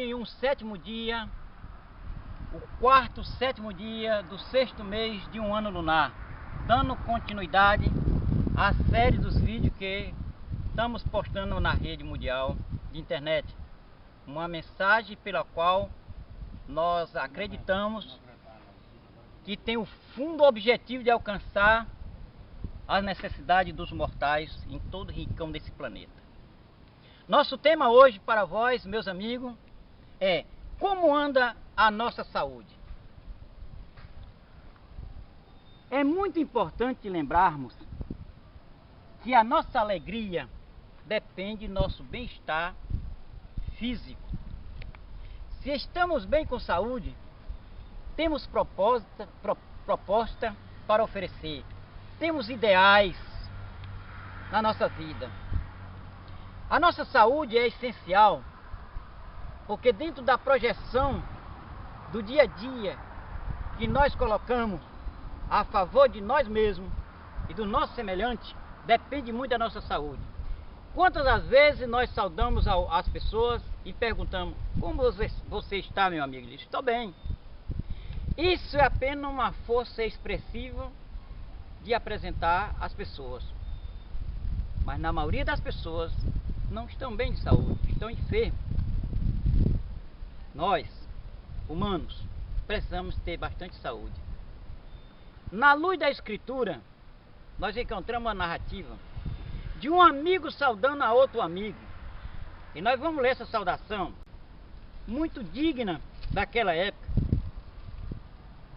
em um sétimo dia, o quarto, sétimo dia do sexto mês de um ano lunar, dando continuidade à série dos vídeos que estamos postando na rede mundial de internet. Uma mensagem pela qual nós acreditamos que tem o fundo objetivo de alcançar as necessidades dos mortais em todo o rincão desse planeta. Nosso tema hoje para vós, meus amigos, é como anda a nossa saúde. É muito importante lembrarmos que a nossa alegria depende do nosso bem-estar físico. Se estamos bem com saúde, temos proposta para oferecer, temos ideais na nossa vida. A nossa saúde é essencial, porque dentro da projeção do dia a dia que nós colocamos a favor de nós mesmos e do nosso semelhante, depende muito da nossa saúde. Quantas das vezes nós saudamos as pessoas e perguntamos: como você está, meu amigo? Ele diz: estou bem. Isso é apenas uma força expressiva de apresentar às pessoas. Mas na maioria das pessoas não estão bem de saúde, estão enfermos. Nós, humanos, precisamos ter bastante saúde. Na luz da Escritura, nós encontramos uma narrativa de um amigo saudando a outro amigo. E nós vamos ler essa saudação, muito digna daquela época,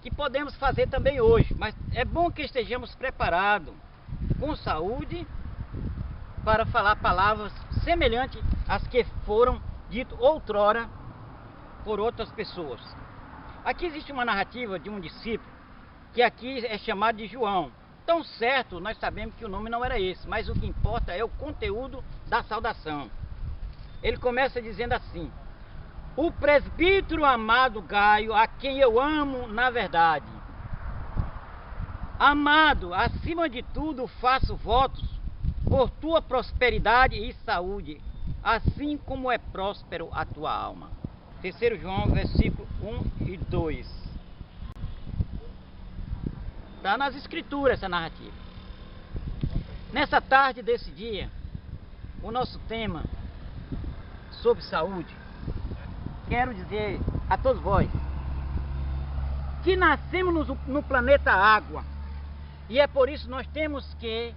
que podemos fazer também hoje. Mas é bom que estejamos preparados, com saúde, para falar palavras semelhantes às que foram ditas outrora por outras pessoas. Aqui existe uma narrativa de um discípulo, que aqui é chamado de João. Tão certo, nós sabemos que o nome não era esse, mas o que importa é o conteúdo da saudação. Ele começa dizendo assim: o presbítero amado Gaio, a quem eu amo na verdade. Amado, acima de tudo faço votos por tua prosperidade e saúde, assim como é próspero a tua alma. 3 João, versículo 1 e 2. Está nas escrituras essa narrativa. Nessa tarde desse dia, o nosso tema sobre saúde, quero dizer a todos vós que nascemos no planeta água, e é por isso nós temos que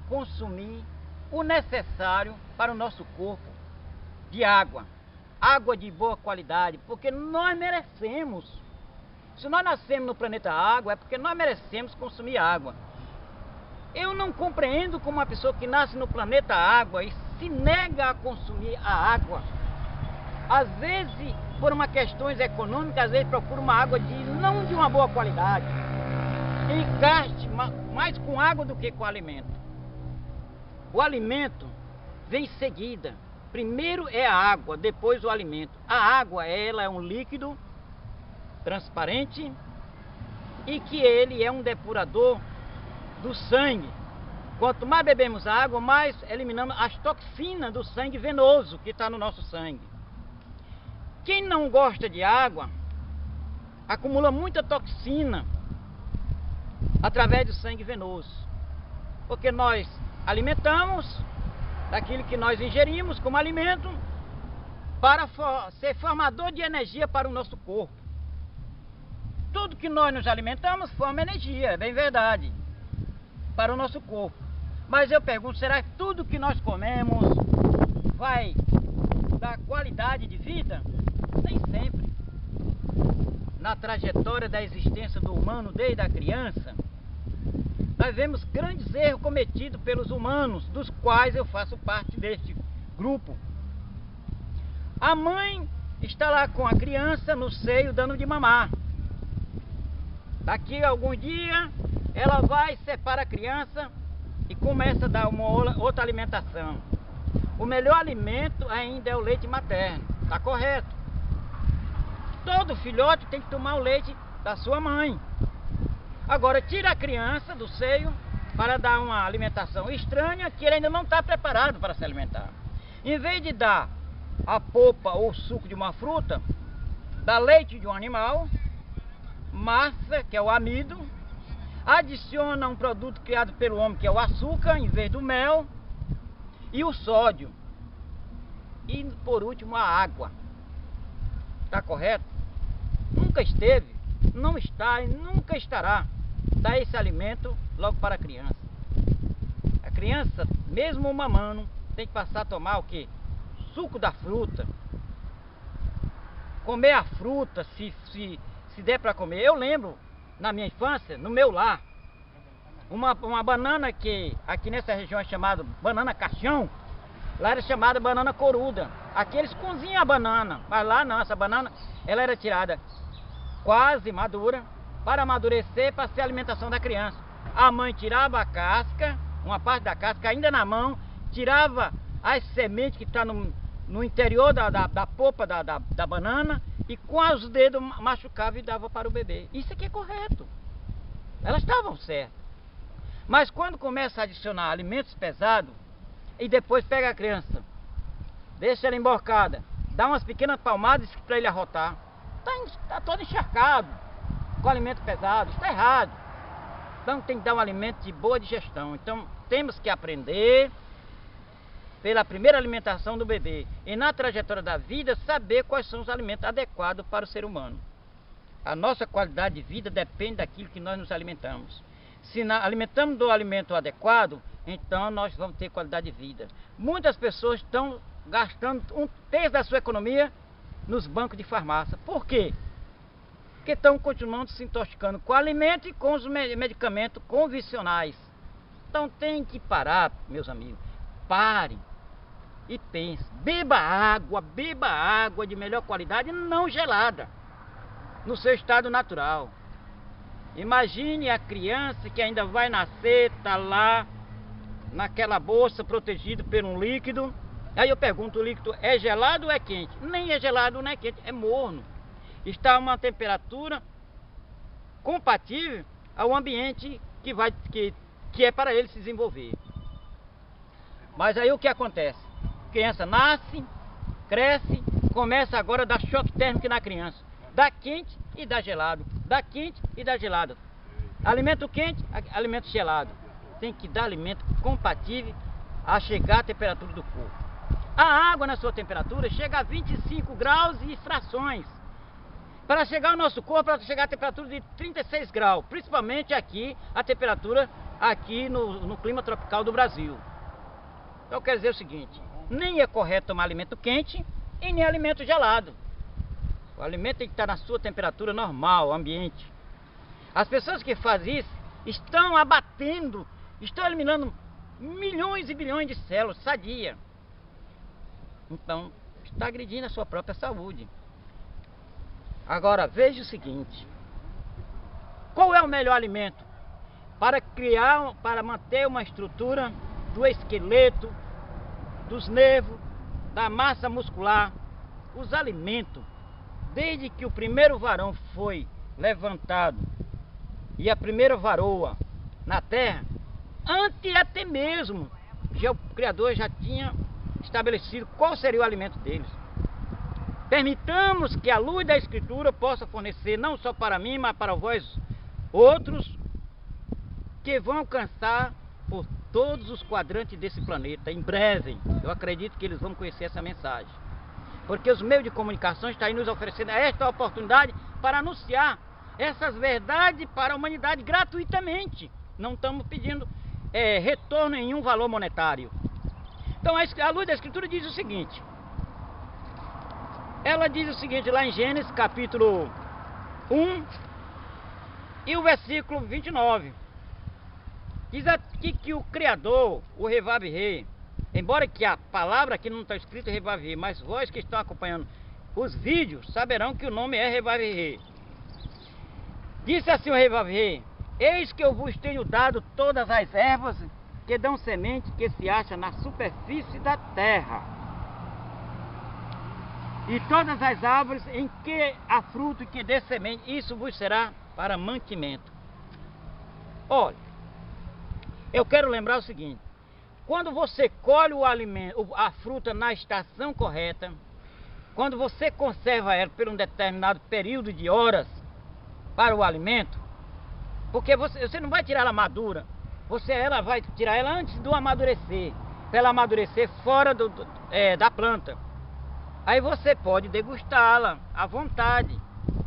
consumir o necessário para o nosso corpo de água, água de boa qualidade, porque nós merecemos. Se nós nascemos no planeta água, é porque nós merecemos consumir água. Eu não compreendo como uma pessoa que nasce no planeta água e se nega a consumir a água. Às vezes, por uma questões econômicas, às vezes procura uma água não de uma boa qualidade. E gaste mais com água do que com alimento. O alimento vem em seguida. Primeiro é a água, depois o alimento. A água, ela é um líquido transparente e que ele é um depurador do sangue. Quanto mais bebemos água, mais eliminamos as toxinas do sangue venoso que está no nosso sangue. Quem não gosta de água acumula muita toxina através do sangue venoso, porque nós alimentamos daquilo que nós ingerimos como alimento para ser formador de energia para o nosso corpo. Tudo que nós nos alimentamos forma energia, é bem verdade, para o nosso corpo. Mas eu pergunto, será que tudo que nós comemos vai dar qualidade de vida? Nem sempre. Na trajetória da existência do humano desde a criança, nós vemos grandes erros cometidos pelos humanos, dos quais eu faço parte deste grupo. A mãe está lá com a criança no seio dando de mamar. Daqui a alguns dias ela vai, separa a criança e começa a dar uma outra alimentação. O melhor alimento ainda é o leite materno, está correto. Todo filhote tem que tomar o leite da sua mãe. Agora tira a criança do seio para dar uma alimentação estranha que ele ainda não está preparado para se alimentar. Em vez de dar a polpa ou suco de uma fruta, dá leite de um animal, massa, que é o amido, adiciona um produto criado pelo homem, que é o açúcar, em vez do mel, e o sódio. E por último a água. Está correto? Nunca esteve, não está e nunca estará dar esse alimento logo para a criança. A criança, mesmo mamando, tem que passar a tomar o quê? Suco da fruta. Comer a fruta, se der para comer. Eu lembro, na minha infância, no meu lar, uma banana que aqui nessa região é chamada banana caixão, lá era chamada banana coruda. Aqui eles cozinham a banana, mas lá não, essa banana ela era tirada quase madura, para amadurecer, para ser a alimentação da criança. A mãe tirava a casca, uma parte da casca ainda na mão, tirava as sementes que estão no interior da polpa da banana, e com os dedos machucava e dava para o bebê. Isso aqui é correto. Elas estavam certas. Mas quando começa a adicionar alimentos pesados, e depois pega a criança, deixa ela emborcada, dá umas pequenas palmadas para ele arrotar, está todo encharcado com alimento pesado, está errado. Então tem que dar um alimento de boa digestão. Então temos que aprender pela primeira alimentação do bebê e na trajetória da vida saber quais são os alimentos adequados para o ser humano. A nossa qualidade de vida depende daquilo que nós nos alimentamos. Se alimentamos do alimento adequado, então nós vamos ter qualidade de vida. Muitas pessoas estão gastando um terço da sua economia nos bancos de farmácia. Por quê? Porque estão continuando se intoxicando com alimento e com os medicamentos convencionais. Então tem que parar, meus amigos. Parem e pensem. Beba água de melhor qualidade, não gelada, no seu estado natural. Imagine a criança que ainda vai nascer, está lá naquela bolsa protegida por um líquido. Aí eu pergunto, o líquido é gelado ou é quente? Nem é gelado, nem é quente, é morno. Está a uma temperatura compatível ao ambiente que é para ele se desenvolver. Mas aí o que acontece? A criança nasce, cresce, começa agora a dar choque térmico na criança. Dá quente e dá gelado, dá quente e dá gelado. Alimento quente, alimento gelado. Tem que dar alimento compatível a chegar à temperatura do corpo. A água na sua temperatura chega a 25 graus e frações. Para chegar ao nosso corpo, para chegar à temperatura de 36 graus. Principalmente aqui, a temperatura aqui no clima tropical do Brasil. Então eu quero dizer o seguinte, nem é correto tomar alimento quente e nem alimento gelado. O alimento tem que estar na sua temperatura normal, ambiente. As pessoas que fazem isso estão abatendo, estão eliminando milhões e bilhões de células sadia. Então, está agredindo a sua própria saúde. Agora, veja o seguinte. Qual é o melhor alimento para manter uma estrutura do esqueleto, dos nervos, da massa muscular? Os alimentos, desde que o primeiro varão foi levantado e a primeira varoa na terra, antes até mesmo, o Criador já tinha estabelecido qual seria o alimento deles. Permitamos que a luz da Escritura possa fornecer, não só para mim, mas para vós outros, que vão alcançar por todos os quadrantes desse planeta. Em breve, eu acredito que eles vão conhecer essa mensagem. Porque os meios de comunicação estão aí nos oferecendo esta oportunidade para anunciar essas verdades para a humanidade gratuitamente. Não estamos pedindo retorno em nenhum valor monetário. Então a luz da Escritura diz o seguinte. Ela diz o seguinte lá em Gênesis capítulo 1 e o versículo 29. Diz aqui que o Criador, o Revavirê, embora que a palavra aqui não está escrita Revavirê, mas vós que estão acompanhando os vídeos saberão que o nome é Revavirê. Disse assim o Revavirê: eis que eu vos tenho dado todas as ervas que dão semente que se acha na superfície da terra, e todas as árvores em que há fruto e que dê semente, isso vos será para mantimento. Olha, eu quero lembrar o seguinte: quando você colhe o alimento, a fruta na estação correta, quando você conserva ela por um determinado período de horas para o alimento, porque você não vai tirar ela madura, ela vai tirar ela antes do amadurecer, para ela amadurecer fora da planta. Aí você pode degustá-la à vontade.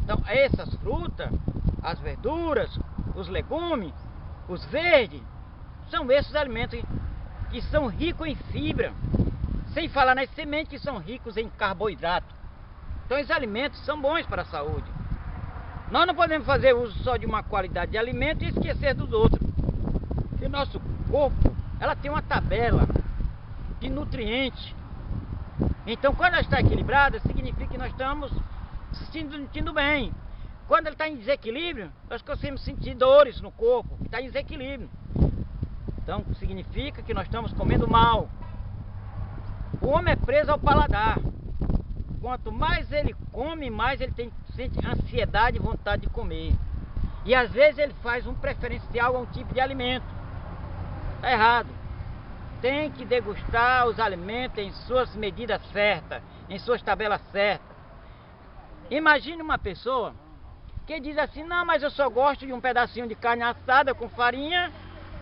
Então essas frutas, as verduras, os legumes, os verdes, são esses alimentos que são ricos em fibra, sem falar nas sementes que são ricos em carboidrato. Então esses alimentos são bons para a saúde. Nós não podemos fazer uso só de uma qualidade de alimento e esquecer dos outros. Porque nosso corpo, ela tem uma tabela de nutrientes. Então quando ela está equilibrada, significa que nós estamos se sentindo bem. Quando ela está em desequilíbrio, nós conseguimos sentir dores no corpo, está em desequilíbrio. Então significa que nós estamos comendo mal. O homem é preso ao paladar. Quanto mais ele come, mais ele sente ansiedade e vontade de comer. E às vezes ele faz um preferencial a um tipo de alimento. Está errado. Tem que degustar os alimentos em suas medidas certas, em suas tabelas certas. Imagine uma pessoa que diz assim: não, mas eu só gosto de um pedacinho de carne assada com farinha,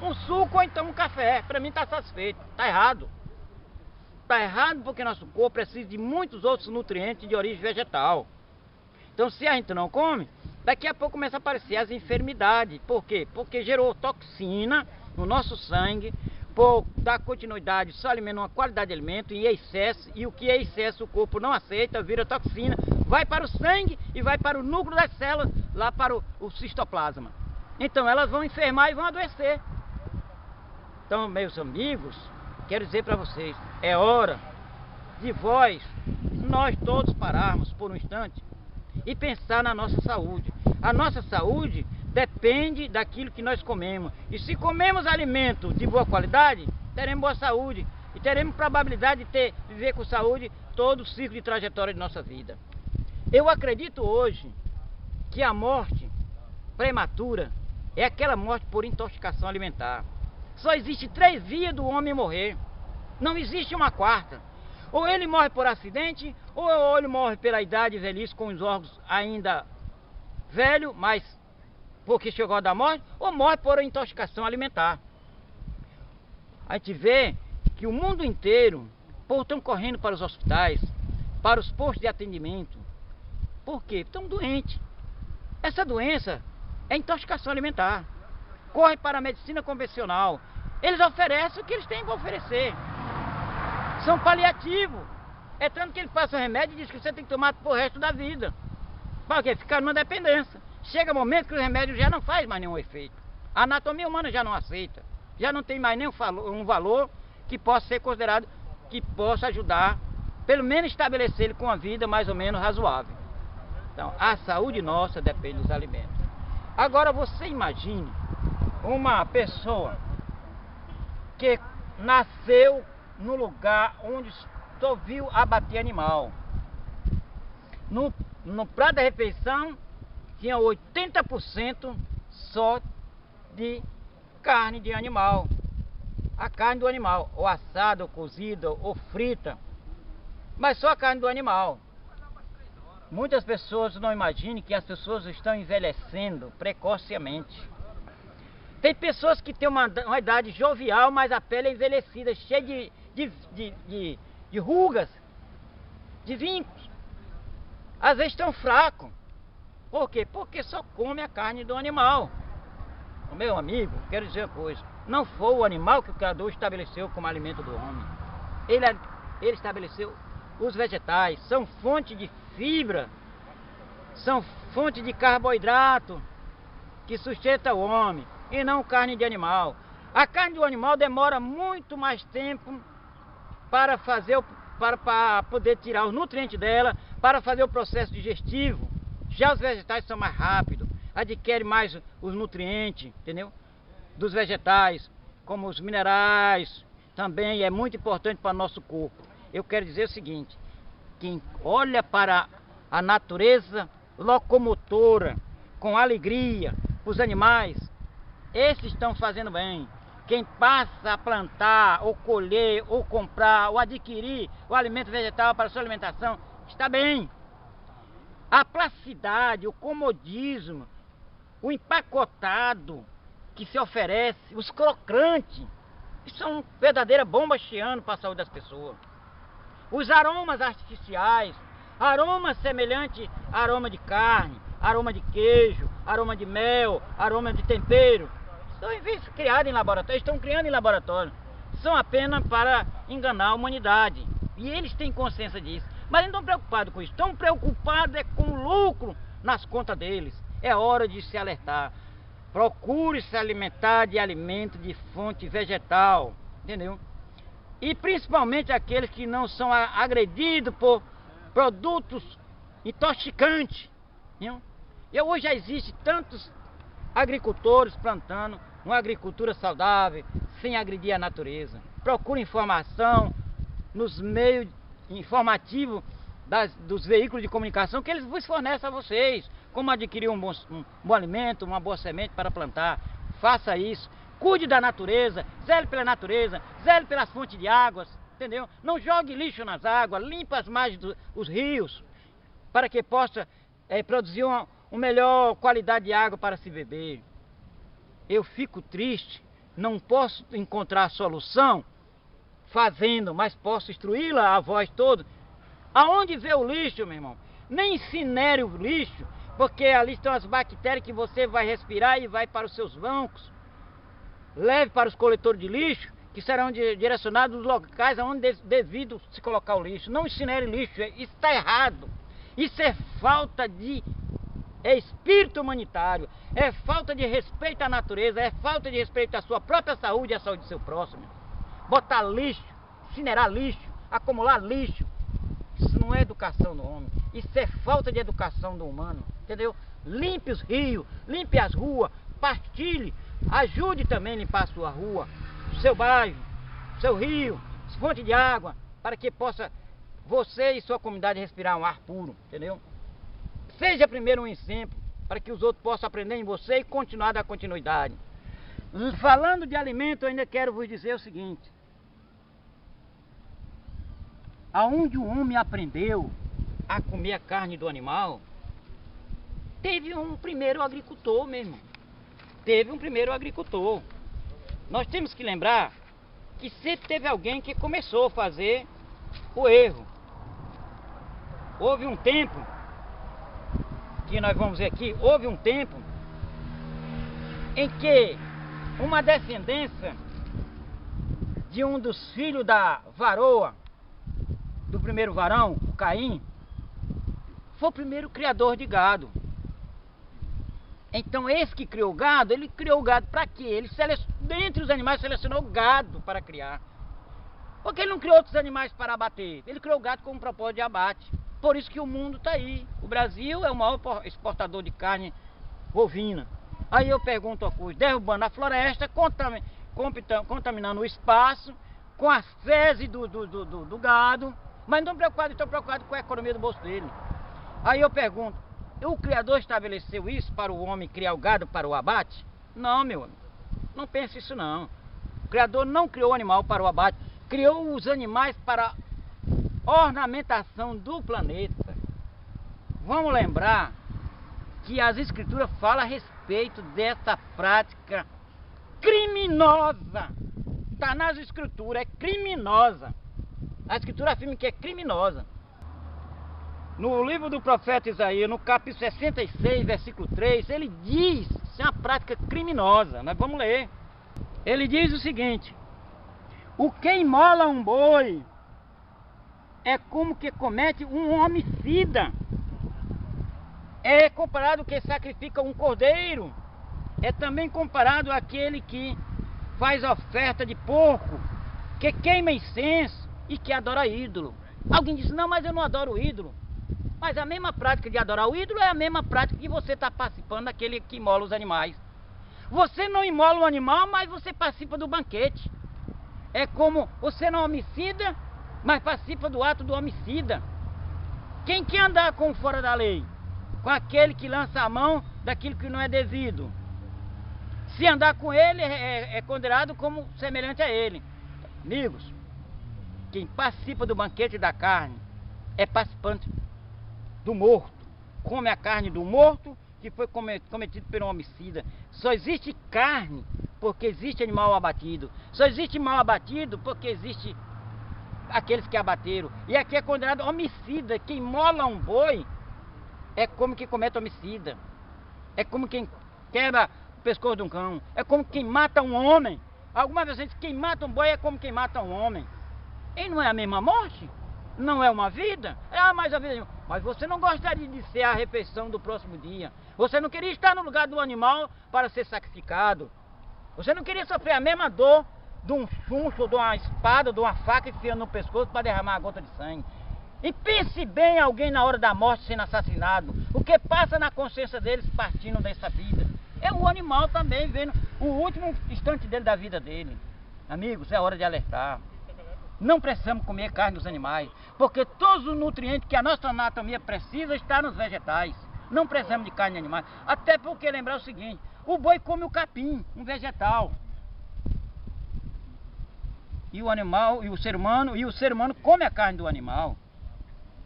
um suco ou então um café. Para mim está satisfeito. Está errado. Está errado porque nosso corpo precisa de muitos outros nutrientes de origem vegetal. Então se a gente não come, daqui a pouco começa a aparecer as enfermidades. Por quê? Porque gerou toxina no nosso sangue, por dar continuidade só alimento, uma qualidade de alimento em excesso, e o que é excesso o corpo não aceita, vira toxina, vai para o sangue e vai para o núcleo das células, lá para o citoplasma. Então elas vão enfermar e vão adoecer. Então, meus amigos, quero dizer para vocês, é hora de nós todos pararmos por um instante e pensar na nossa saúde. A nossa saúde depende daquilo que nós comemos. E se comemos alimento de boa qualidade, teremos boa saúde. E teremos probabilidade de viver com saúde todo o ciclo de trajetória de nossa vida. Eu acredito hoje que a morte prematura é aquela morte por intoxicação alimentar. Só existe 3 vias do homem morrer. Não existe uma quarta. Ou ele morre por acidente, ou ele morre pela idade velhice com os órgãos ainda velho, mas porque chegou a dar morte, ou morre por intoxicação alimentar. A gente vê que o mundo inteiro estão correndo para os hospitais, para os postos de atendimento. Por quê? Estão doentes. Essa doença é intoxicação alimentar. Corre para a medicina convencional. Eles oferecem o que eles têm para oferecer. São paliativos. É tanto que ele passa o remédio e diz que você tem que tomar pro resto da vida. Para quê? Ficar numa dependência. Chega um momento que o remédio já não faz mais nenhum efeito. A anatomia humana já não aceita. Já não tem mais nenhum valor que possa ser considerado, que possa ajudar, pelo menos estabelecer ele com uma vida mais ou menos razoável. Então, a saúde nossa depende dos alimentos. Agora você imagine uma pessoa que nasceu no lugar onde só viu abater animal. No prato da refeição tinha 80% só de carne de animal. A carne do animal, ou assada, ou cozida, ou frita, mas só a carne do animal. Muitas pessoas não imaginam que as pessoas estão envelhecendo precocemente. Tem pessoas que têm uma idade jovial, mas a pele é envelhecida, cheia de rugas, de vincos. Às vezes estão fracos. Por quê? Porque só come a carne do animal. Meu amigo, quero dizer uma coisa: não foi o animal que o Criador estabeleceu como alimento do homem. Ele estabeleceu os vegetais, são fonte de fibra, são fonte de carboidrato que sustenta o homem, e não carne de animal. A carne do animal demora muito mais tempo para poder tirar os nutrientes dela, para fazer o processo digestivo. Já os vegetais são mais rápidos, adquirem mais os nutrientes, entendeu? Dos vegetais, como os minerais, também é muito importante para o nosso corpo. Eu quero dizer o seguinte: quem olha para a natureza locomotora com alegria, os animais, esses estão fazendo bem. Quem passa a plantar, ou colher, ou comprar, ou adquirir o alimento vegetal para a sua alimentação, está bem. A placidade, o comodismo, o empacotado que se oferece, os crocantes, isso são verdadeiras bombas chiando para a saúde das pessoas. Os aromas artificiais, aromas semelhantes a aroma de carne, aroma de queijo, aroma de mel, aroma de tempero, são criados em laboratório, estão criando em laboratório. São apenas para enganar a humanidade. E eles têm consciência disso. Mas eles não estão preocupados com isso. Estão preocupados com o lucro nas contas deles. É hora de se alertar. Procure se alimentar de alimento de fonte vegetal. Entendeu? E principalmente aqueles que não são agredidos por produtos intoxicantes. Entendeu? E hoje já existem tantos agricultores plantando uma agricultura saudável, sem agredir a natureza. Procure informação nos meios informativos dos veículos de comunicação que eles vos fornecem a vocês. Como adquirir um bom alimento, uma boa semente para plantar. Faça isso. Cuide da natureza, zele pela natureza, zele pelas fontes de águas, entendeu? Não jogue lixo nas águas, limpe as margens dos rios, para que possa produzir uma melhor qualidade de água para se beber. Eu fico triste, não posso encontrar a solução fazendo, mas posso instruí-la a voz toda. Aonde vê o lixo, meu irmão? Nem incinere o lixo, porque ali estão as bactérias que você vai respirar e vai para os seus bancos. Leve para os coletores de lixo, que serão direcionados nos locais onde devido se colocar o lixo. Não incinere lixo, isso está errado. Isso é falta de espírito humanitário, é falta de respeito à natureza, é falta de respeito à sua própria saúde e à saúde do seu próximo. Botar lixo, incinerar lixo, acumular lixo, isso não é educação do homem, isso é falta de educação do humano, entendeu? Limpe os rios, limpe as ruas, partilhe, ajude também a limpar a sua rua, o seu bairro, o seu rio, as fontes de água, para que possa você e sua comunidade respirar um ar puro, entendeu? Seja primeiro um exemplo, para que os outros possam aprender em você e continuar a dar continuidade. Falando de alimento, eu ainda quero vos dizer o seguinte. Aonde o homem aprendeu a comer a carne do animal, teve um primeiro agricultor mesmo. Teve um primeiro agricultor. Nós temos que lembrar que sempre teve alguém que começou a fazer o erro. Houve um tempo, que nós vamos ver aqui, houve um tempo em que uma descendência de um dos filhos da varoa, do primeiro varão, o Caim, foi o primeiro criador de gado. Então esse que criou o gado, ele criou o gado para quê? Ele dentre os animais selecionou o gado para criar. Porque ele não criou outros animais para abater, ele criou o gado com um propósito de abate. Por isso que o mundo está aí. O Brasil é o maior exportador de carne bovina. Aí eu pergunto a coisa, derrubando a floresta, contaminando o espaço, com as fezes do gado, mas não estão preocupados com a economia do bolso dele. Aí eu pergunto, o Criador estabeleceu isso para o homem criar o gado para o abate? Não, meu amigo, não pense isso não. O Criador não criou o animal para o abate, criou os animais para ornamentação do planeta. Vamos lembrar que as escrituras falam a respeito dessa prática criminosa. Está nas escrituras, é criminosa. A escritura afirma que é criminosa. No livro do profeta Isaías, no capítulo 66, versículo 3, ele diz que isso é uma prática criminosa. Nós vamos ler. Ele diz o seguinte: o que imola um boi é como que comete um homicida. É comparado que sacrifica um cordeiro. É também comparado àquele que faz oferta de porco, que queima incenso e que adora ídolo. Alguém diz, não, mas eu não adoro o ídolo. Mas a mesma prática de adorar o ídolo é a mesma prática que você está participando daquele que imola os animais. Você não imola o animal, mas você participa do banquete. É como você não homicida, mas participa do ato do homicida. Quem quer andar com fora da lei? Com aquele que lança a mão daquilo que não é devido. Se andar com ele, é considerado como semelhante a ele. Amigos, quem participa do banquete da carne é participante do morto. Come a carne do morto que foi cometido por um homicida. Só existe carne porque existe animal abatido. Só existe animal abatido porque existe aqueles que abateram. E aqui é condenado homicida. Quem mola um boi é como quem comete homicida. É como quem quebra o pescoço de um cão. É como quem mata um homem. Algumas vezes quem mata um boi é como quem mata um homem. E não é a mesma morte? Não é uma vida? Mas a vida... Mas você não gostaria de ser a refeição do próximo dia. Você não queria estar no lugar do animal para ser sacrificado. Você não queria sofrer a mesma dor de um chuncho, de uma espada, de uma faca enfiando no pescoço para derramar a gota de sangue. E pense bem alguém na hora da morte sendo assassinado. O que passa na consciência deles partindo dessa vida. É o animal também vendo o último instante dele da vida dele. Amigos, é hora de alertar. Não precisamos comer carne dos animais, porque todos os nutrientes que a nossa anatomia precisa estão nos vegetais. Não precisamos de carne de animais. Até porque lembrar o seguinte, o boi come o capim, um vegetal. E o animal, e o ser humano come a carne do animal.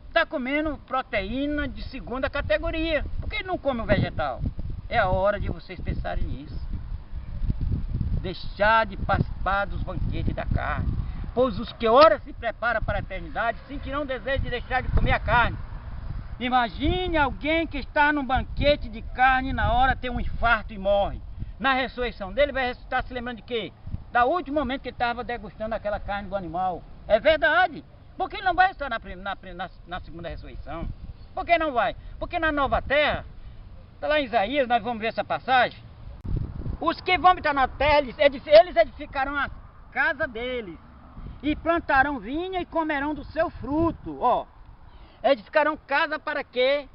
Está comendo proteína de segunda categoria. Por que ele não come o vegetal? É a hora de vocês pensarem nisso. Deixar de participar dos banquetes da carne. Pois os que ora se preparam para a eternidade sentirão desejo de deixar de comer a carne. Imagine alguém que está num banquete de carne e na hora tem um infarto e morre. Na ressurreição dele vai estar se lembrando de quê? Da último momento que ele estava degustando aquela carne do animal. É verdade. Porque ele não vai estar na segunda ressurreição. Por que não vai? Porque na nova terra, está lá em Isaías, nós vamos ver essa passagem. Os que vão habitar na terra, eles edificarão a casa deles. E plantarão vinha e comerão do seu fruto. Ó, edificarão casa para que?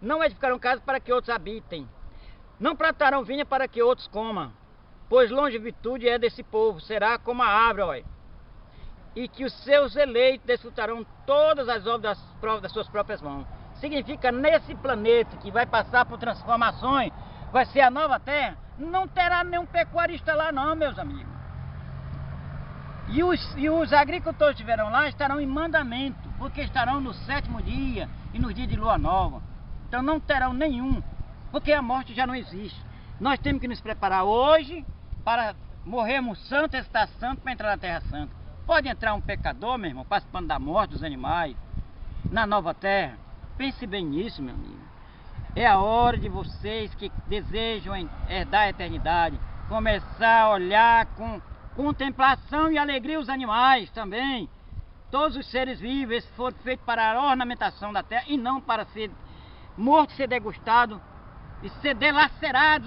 Não edificarão casa para que outros habitem. Não plantarão vinha para que outros comam. Pois longevitude é desse povo, será como a árvore, ó. E que os seus eleitos desfrutarão todas as obras das suas próprias mãos. Significa nesse planeta que vai passar por transformações, vai ser a nova terra, não terá nenhum pecuarista lá não, meus amigos. E os agricultores que estiverão lá estarão em mandamento, porque estarão no 7º dia e nos dias de lua nova. Então não terão nenhum, porque a morte já não existe. Nós temos que nos preparar hoje para morrermos santos, estar santo para entrar na terra santa. Pode entrar um pecador, meu irmão, participando da morte dos animais, na nova terra. Pense bem nisso, meu amigo. É a hora de vocês que desejam herdar a eternidade, começar a olhar com contemplação e alegria os animais também. Todos os seres vivos, esses foram feitos para a ornamentação da terra e não para ser morto, ser degustado e ser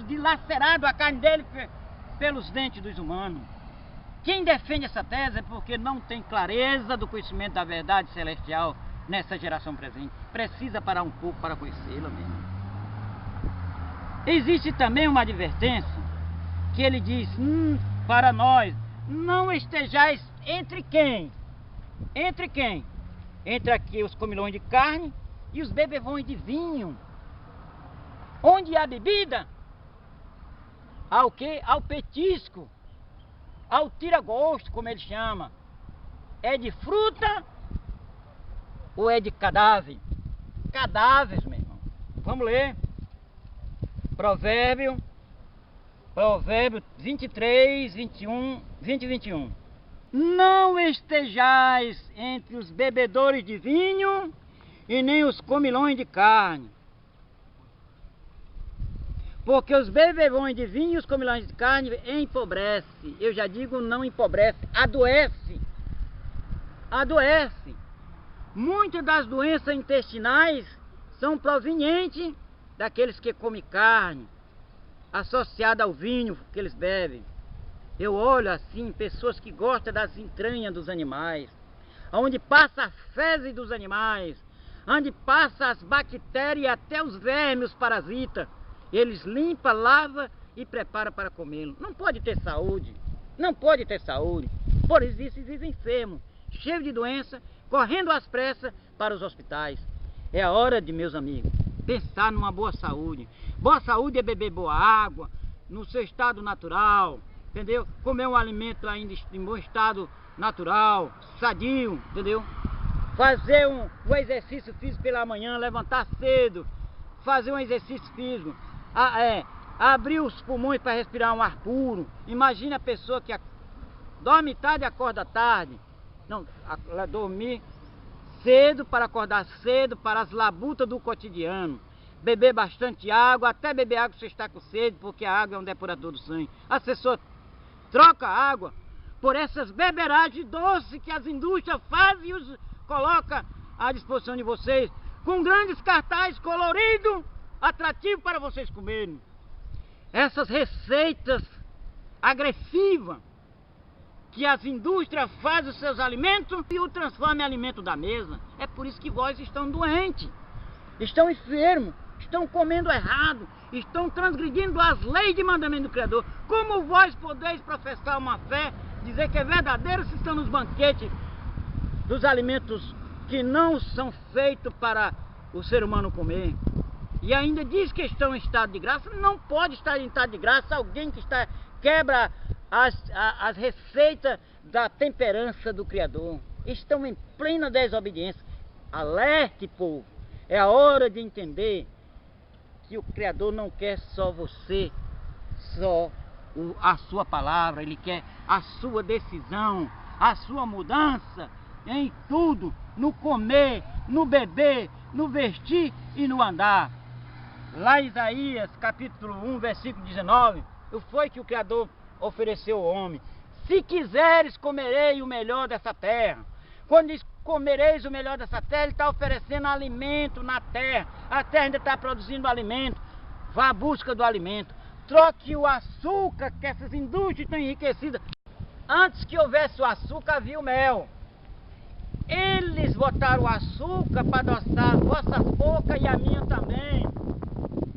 dilacerado a carne dele pelos dentes dos humanos. Quem defende essa tese é porque não tem clareza do conhecimento da verdade celestial nessa geração presente. Precisa parar um pouco para conhecê-la mesmo. Existe também uma advertência que ele diz, para nós, não estejais entre quem? Entre quem? Entre aqui os comilões de carne e os bebevões de vinho. Onde há bebida, ao que? Ao petisco, ao tira-gosto, como ele chama. É de fruta ou é de cadáver? Cadáveres, meu irmão. Vamos ler. Provérbio 23, 21, 20 e 21. Não estejais entre os bebedores de vinho e nem os comilões de carne. Porque os bebedores de vinho e os comilões de carne empobrecem. Eu já digo, não empobrece, adoece. Adoece. Muitas das doenças intestinais são provenientes daqueles que comem carne, associada ao vinho que eles bebem. Eu olho assim, pessoas que gostam das entranhas dos animais, onde passa a fezes dos animais, onde passa as bactérias e até os vermes, os parasitas. Eles limpam, lavam e preparam para comê-lo. Não pode ter saúde, não pode ter saúde. Por isso existem enfermos, cheios de doença, correndo às pressas para os hospitais. É a hora de, meus amigos, pensar numa boa saúde. Boa saúde é beber boa água, no seu estado natural, entendeu? Comer um alimento ainda em bom estado natural, sadio, entendeu? fazer um exercício físico pela manhã, levantar cedo, fazer um exercício físico, abrir os pulmões para respirar um ar puro. Imagina a pessoa que dorme tarde e acorda tarde. Não, dormir cedo para acordar cedo, para as labutas do cotidiano. Beber bastante água, até beber água se você está com sede, porque a água é um depurador do sangue. A pessoa troca a água por essas beberagens doces que as indústrias fazem e os coloca à disposição de vocês, com grandes cartazes coloridos, atrativos para vocês comerem. Essas receitas agressivas que as indústrias fazem os seus alimentos e o transformam em alimento da mesa. É por isso que vós estão doentes, estão enfermos, estão comendo errado, estão transgredindo as leis de mandamento do Criador. Como vós podeis professar uma fé, dizer que é verdadeiro se estão nos banquetes dos alimentos que não são feitos para o ser humano comer? E ainda diz que estão em estado de graça. Não pode estar em estado de graça alguém que quebra as receitas da temperança do Criador. Estão em plena desobediência. Alerte, povo, é a hora de entender que o Criador não quer só você, só a sua palavra. Ele quer a sua decisão, a sua mudança em tudo, no comer, no beber, no vestir e no andar. Lá em Isaías capítulo 1, versículo 19, foi que o Criador ofereceu ao homem: se quiseres, comerei o melhor dessa terra. Quando diz comereis o melhor dessa terra, ele está oferecendo alimento na terra. A terra ainda está produzindo alimento. Vá à busca do alimento. Troque o açúcar, que essas indústrias estão enriquecidas. Antes que houvesse o açúcar, havia o mel. Eles botaram o açúcar para adoçar a vossa boca e a minha também.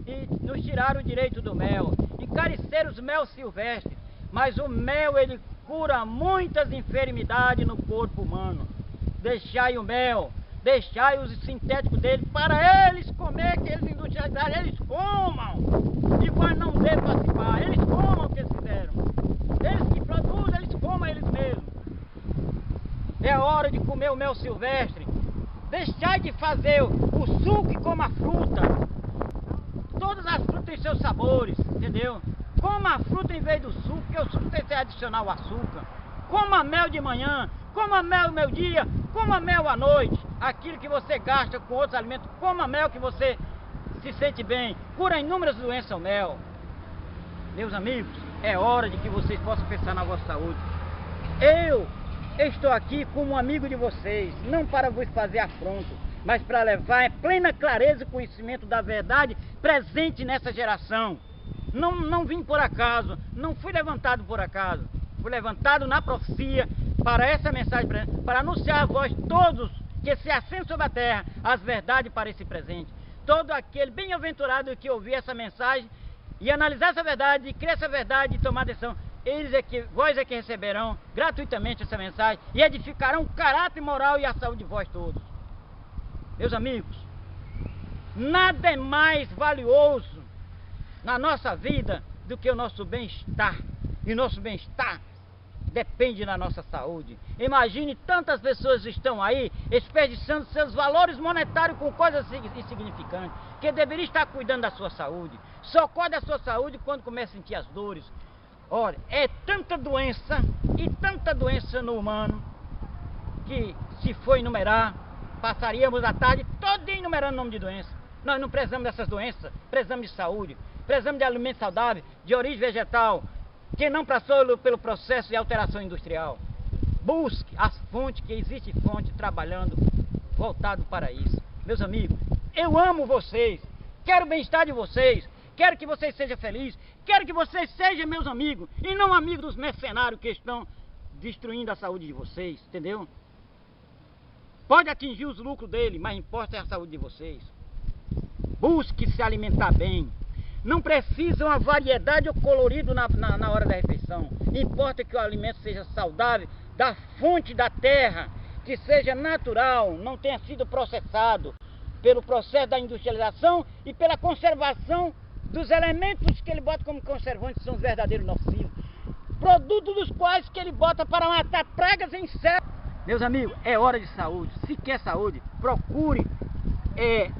E nos tiraram o direito do mel. Encareceram os mel silvestres. Mas o mel, ele cura muitas enfermidades no corpo humano. Deixai o mel, deixai os sintéticos dele para eles comer, que eles industrializaram, eles comam. E vós não devem participar, eles comam o que eles fizeram. Eles que produzem, eles comam eles mesmos. É hora de comer o mel silvestre. Deixai de fazer o suco e coma a fruta. Todas as frutas têm seus sabores, entendeu? Coma a fruta em vez do suco, porque o suco tem que adicionar o açúcar. Coma mel de manhã, coma mel no meio-dia, coma mel à noite. Aquilo que você gasta com outros alimentos, coma mel que você se sente bem. Cura inúmeras doenças o mel. Meus amigos, é hora de que vocês possam pensar na vossa saúde. Eu estou aqui como um amigo de vocês, não para vos fazer afronto, mas para levar em plena clareza e conhecimento da verdade presente nessa geração. Não vim por acaso, não fui levantado por acaso. Fui levantado na profecia para essa mensagem, para anunciar a vós todos que se assentem sobre a terra as verdades para esse presente. Todo aquele bem-aventurado que ouvir essa mensagem e analisar essa verdade, e crer essa verdade e tomar decisão, vós é que receberão gratuitamente essa mensagem e edificarão o caráter moral e a saúde de vós todos. Meus amigos, nada é mais valioso na nossa vida do que o nosso bem-estar. E nosso bem-estar depende da nossa saúde. Imagine tantas pessoas estão aí desperdiçando seus valores monetários com coisas insignificantes, que deveria estar cuidando da sua saúde. Só cuida da sua saúde quando começa a sentir as dores. Olha, é tanta doença e tanta doença no humano que, se for enumerar, passaríamos a tarde toda enumerando o nome de doença. Nós não precisamos dessas doenças, precisamos de saúde, precisamos de alimento saudável, de origem vegetal, que não passou pelo processo de alteração industrial. Busque as fontes, que existe fonte trabalhando voltado para isso. Meus amigos, eu amo vocês, quero o bem-estar de vocês, quero que vocês sejam felizes, quero que vocês sejam meus amigos, e não amigos dos mercenários que estão destruindo a saúde de vocês, entendeu? Pode atingir os lucros dele, mas importa é a saúde de vocês. Busque se alimentar bem. Não precisa uma variedade ou colorido na hora da refeição. Importa que o alimento seja saudável, da fonte da terra, que seja natural, não tenha sido processado pelo processo da industrialização e pela conservação dos elementos que ele bota como conservantes, que são os verdadeiros nocivos. Produtos dos quais que ele bota para matar pragas e insetos. Meus amigos, é hora de saúde. Se quer saúde, procure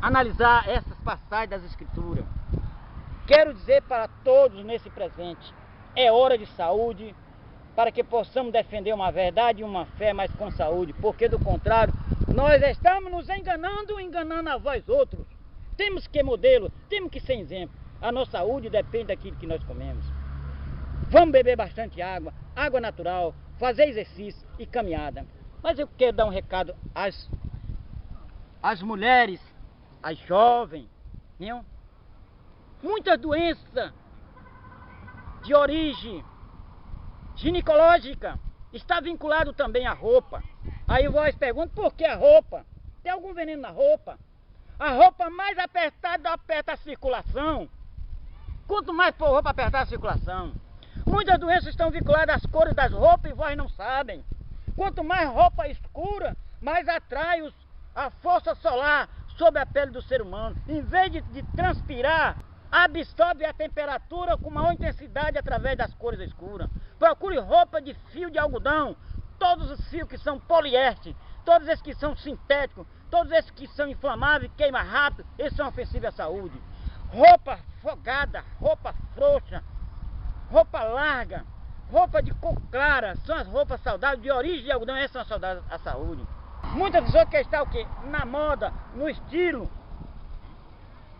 analisar essas passagens das Escrituras. Quero dizer para todos nesse presente, é hora de saúde, para que possamos defender uma verdade e uma fé, mas com saúde, porque do contrário, nós estamos nos enganando a vós outros. Temos que modelo, temos que ser exemplo. A nossa saúde depende daquilo que nós comemos. Vamos beber bastante água, água natural, fazer exercício e caminhada. Mas eu quero dar um recado às mulheres, às jovens, viu? Muitas doenças de origem ginecológica está vinculado também à roupa. Aí vós perguntam, por que a roupa? Tem algum veneno na roupa? A roupa mais apertada aperta a circulação. Quanto mais for roupa apertar a circulação. Muitas doenças estão vinculadas às cores das roupas e vós não sabem. Quanto mais roupa escura, mais atrai a força solar sobre a pele do ser humano. Em vez de transpirar, absorve a temperatura com maior intensidade através das cores escuras. Procure roupa de fio de algodão, todos os fios que são poliéster, todos esses que são sintéticos, todos esses que são inflamáveis, queimam rápido, esses são ofensivos à saúde. Roupa folgada, roupa frouxa, roupa larga, roupa de cor clara, são as roupas saudáveis de origem de algodão, essas são saudáveis à saúde. Muitas pessoas querem estar o quê? Na moda, no estilo.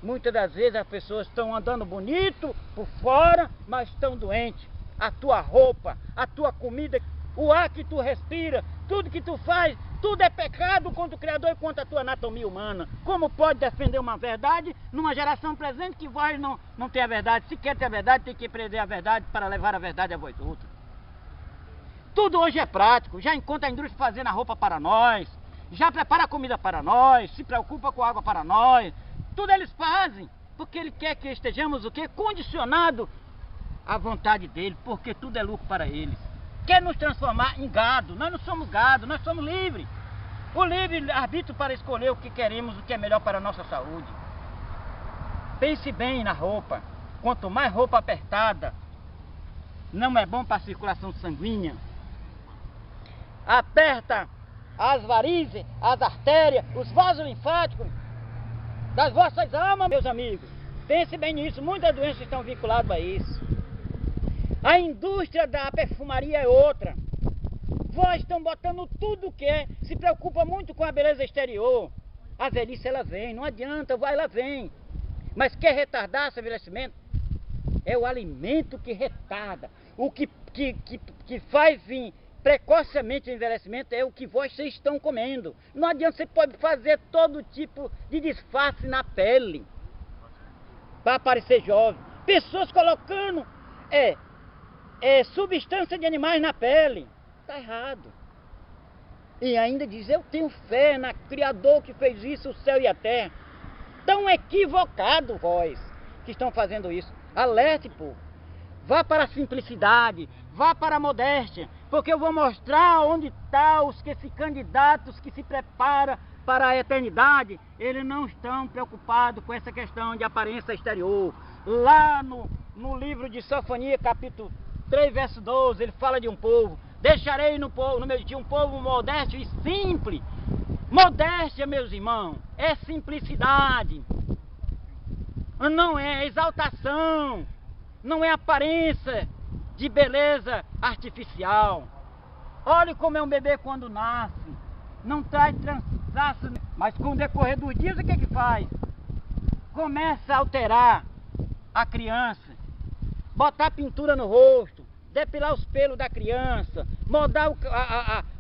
Muitas das vezes as pessoas estão andando bonito por fora, mas estão doentes. A tua roupa, a tua comida, o ar que tu respira, tudo que tu faz, tudo é pecado contra o Criador e contra a tua anatomia humana. Como pode defender uma verdade numa geração presente que vós não tem a verdade? Se quer ter a verdade, tem que aprender a verdade para levar a verdade a vós outros. Tudo hoje é prático, já encontra a indústria fazendo a roupa para nós, já prepara a comida para nós, se preocupa com a água para nós. Tudo eles fazem, porque ele quer que estejamos o quê? Condicionado à vontade dele, porque tudo é lucro para eles. Quer nos transformar em gado. Nós não somos gado, nós somos livres. O livre-arbítrio para escolher o que queremos, o que é melhor para a nossa saúde. Pense bem na roupa. Quanto mais roupa apertada, não é bom para a circulação sanguínea. Aperta as varizes, as artérias, os vasos linfáticos das vossas almas, meus amigos. Pense bem nisso, muitas doenças estão vinculadas a isso. A indústria da perfumaria é outra. Vós estão botando tudo que é, se preocupa muito com a beleza exterior. A velhice ela vem, não adianta, ela vem. Mas quer retardar esse envelhecimento? É o alimento que retarda. O que faz vir precocemente o envelhecimento é o que vocês estão comendo. Não adianta, você pode fazer todo tipo de disfarce na pele para parecer jovem. Pessoas colocando substância de animais na pele. Está errado. E ainda diz, eu tenho fé no Criador que fez isso, o céu e a terra. Tão equivocado vós que estão fazendo isso. Alerte, povo. Vá para a simplicidade, vá para a modéstia, porque eu vou mostrar onde está os que se candidatos, que se preparam para a eternidade. Eles não estão preocupados com essa questão de aparência exterior. Lá no livro de Sofonia, capítulo 3, verso 12, ele fala de um povo. Deixarei no meio de um povo modesto e simples. Modéstia, meus irmãos, é simplicidade. Não é exaltação. Não é aparência de beleza artificial. Olhe como é um bebê quando nasce. Não traz transaço, mas com o decorrer dos dias o que faz? Começa a alterar a criança. Botar pintura no rosto, depilar os pelos da criança, mudar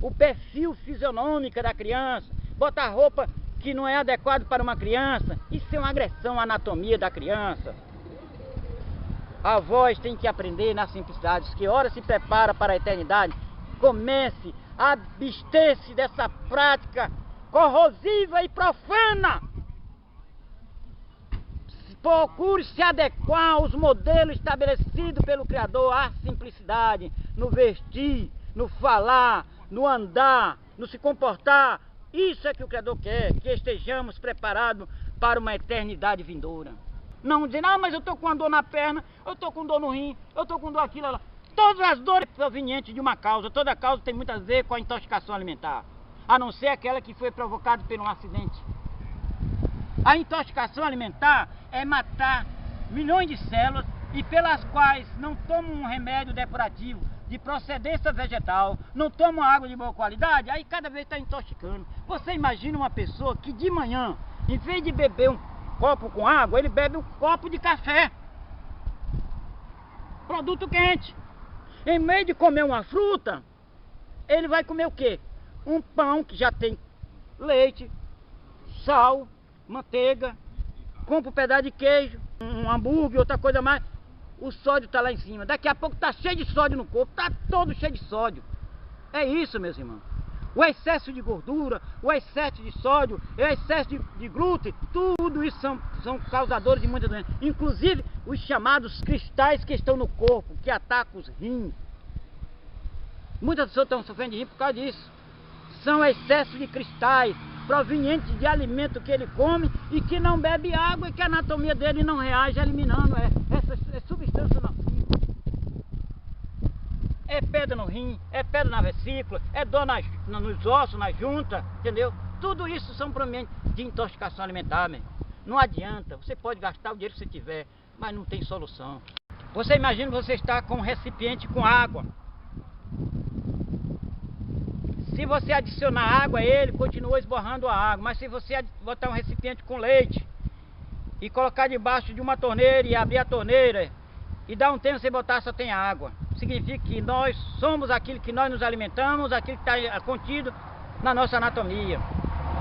o perfil fisionômico da criança, botar roupa que não é adequado para uma criança. Isso é uma agressão à anatomia da criança. Avós têm que aprender na simplicidade, que hora se prepara para a eternidade. Comece a abster-se dessa prática corrosiva e profana. Procure se adequar aos modelos estabelecidos pelo Criador, à simplicidade, no vestir, no falar, no andar, no se comportar. Isso é que o Criador quer, que estejamos preparados para uma eternidade vindoura. Não dizer, mas eu estou com uma dor na perna, eu estou com dor no rim, eu estou com dor aquilo lá. todas as dores provenientes de uma causa. Toda causa tem muito a ver com a intoxicação alimentar, a não ser aquela que foi provocada por um acidente. A intoxicação alimentar é matar milhões de células e pelas quais não tomam um remédio depurativo de procedência vegetal, não tomam água de boa qualidade, aí cada vez está intoxicando. Você imagina uma pessoa que de manhã, em vez de beber um copo com água, ele bebe um copo de café, produto quente. Em vez de comer uma fruta, ele vai comer o quê? Um pão que já tem leite, sal, manteiga, compra um pedaço de queijo, um hambúrguer, outra coisa mais. O sódio está lá em cima. Daqui a pouco está cheio de sódio no corpo, está todo cheio de sódio. É isso, meus irmãos. O excesso de gordura, o excesso de sódio, o excesso de glúten, tudo isso são causadores de muitas doenças. Inclusive os chamados cristais que estão no corpo, que atacam os rins. Muitas pessoas estão sofrendo de rim por causa disso. São excesso de cristais provenientes de alimento que ele come e que não bebe água e que a anatomia dele não reage eliminando essa substância nociva. É pedra no rim, é pedra na vesícula, é dor nos ossos, nas juntas, entendeu? Tudo isso são provenientes de intoxicação alimentar, meu. Não adianta, você pode gastar o dinheiro que você tiver, mas não tem solução. Você imagina você estar com um recipiente com água. Se você adicionar água a ele, continua esborrando a água. Mas se você botar um recipiente com leite e colocar debaixo de uma torneira e abrir a torneira e dar um tempo você botar, só tem água. Significa que nós somos aquilo que nós nos alimentamos, aquilo que está contido na nossa anatomia.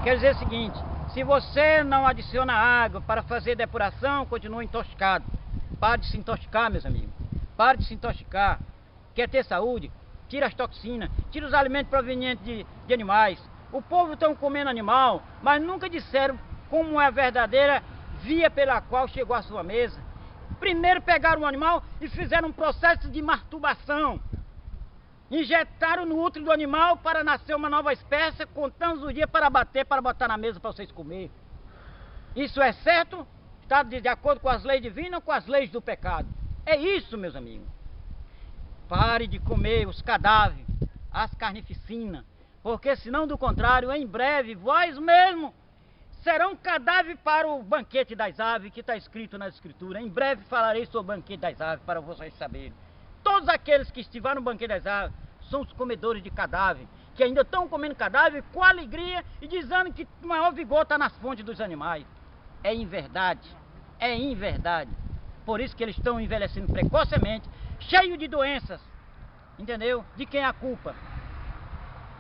Quer dizer o seguinte, se você não adiciona água para fazer depuração, continua intoxicado. Pare de se intoxicar, meus amigos. Pare de se intoxicar. Quer ter saúde? Tira as toxinas, tira os alimentos provenientes de animais. O povo está comendo animal, mas nunca disseram como é a verdadeira via pela qual chegou à sua mesa. Primeiro pegaram um animal e fizeram um processo de masturbação. Injetaram no útero do animal para nascer uma nova espécie, contando os dias para bater, para botar na mesa para vocês comer. Isso é certo? Está de acordo com as leis divinas ou com as leis do pecado? É isso, meus amigos. Pare de comer os cadáveres, as carnificinas, porque senão, do contrário, em breve, vós mesmo serão cadáver para o banquete das aves, que está escrito na Escritura. Em breve falarei sobre o banquete das aves, para vocês saberem. Todos aqueles que estiveram no banquete das aves são os comedores de cadáver, que ainda estão comendo cadáver com alegria e dizendo que o maior vigor está nas fontes dos animais. É inverdade, é inverdade. Por isso que eles estão envelhecendo precocemente, cheio de doenças, entendeu? De quem é a culpa?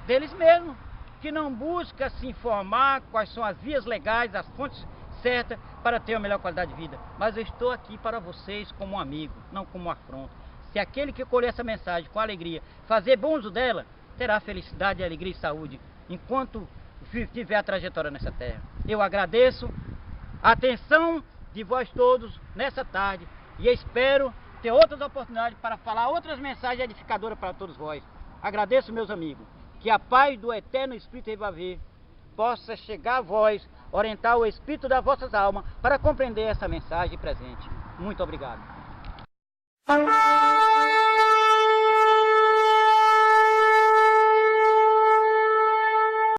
Deles mesmos, que não busca se informar quais são as vias legais, as fontes certas para ter a melhor qualidade de vida. Mas eu estou aqui para vocês como um amigo, não como um afronto. Se aquele que colher essa mensagem com alegria, fazer bom uso dela, terá felicidade, alegria e saúde, enquanto tiver a trajetória nessa terra. Eu agradeço a atenção de vós todos nessa tarde e espero ter outras oportunidades para falar outras mensagens edificadoras para todos vós. Agradeço, meus amigos, que a paz do eterno Espírito Revaver possa chegar a vós, orientar o Espírito das vossas almas para compreender essa mensagem presente. Muito obrigado.